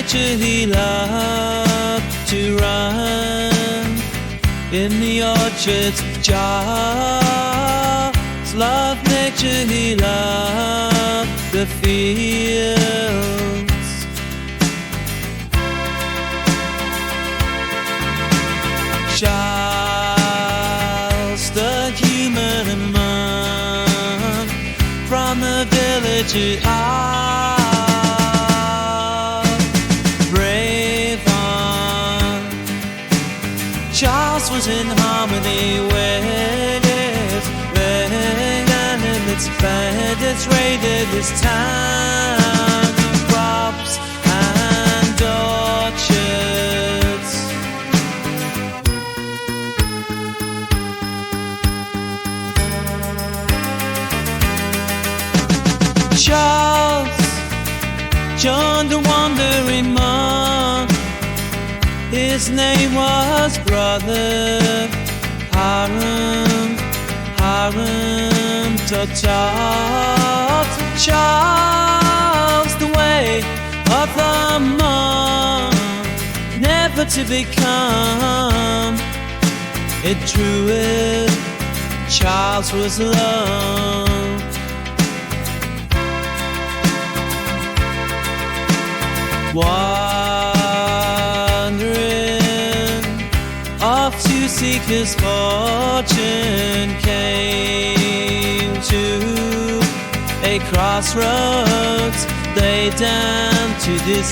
nature he loved to run in the orchards of Charles. Loved nature, he loved the fields. Charles stood human among from the village of brave on. Charles was in harmony with its bandits raided his town, crops and orchards. Charles joined a wandering monk. His name was Brother Hiram. Hiram taught Charles the way of the monk, never to become a druid. Charles was alone. Wandering off to seek his fortune, came to a crossroads, lay down to decide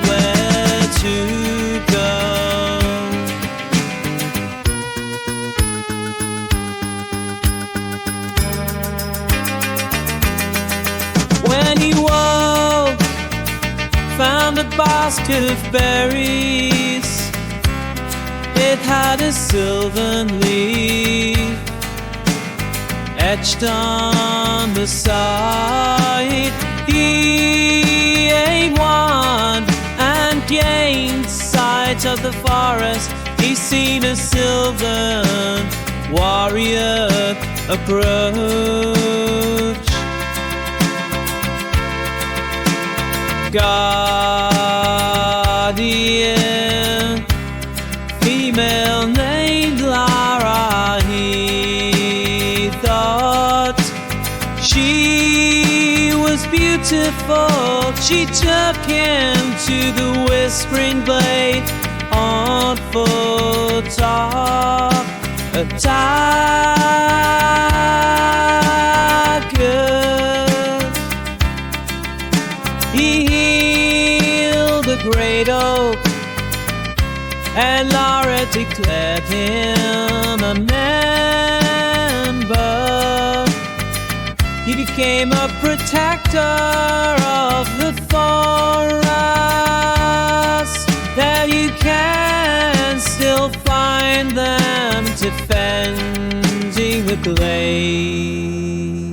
where to go. When he woke, found a basket of berries. It had a silvern leaf etched on the side. He ate one and gained sight of the forest. He seen a silvern warrior approach. Guardian female named Lara, he thought she was beautiful. She took him to the whispering glade on footop, a tiger. He healed a great oak, and Laura declared him a member. He became a protector of the forest. There you can still find them defending the glade.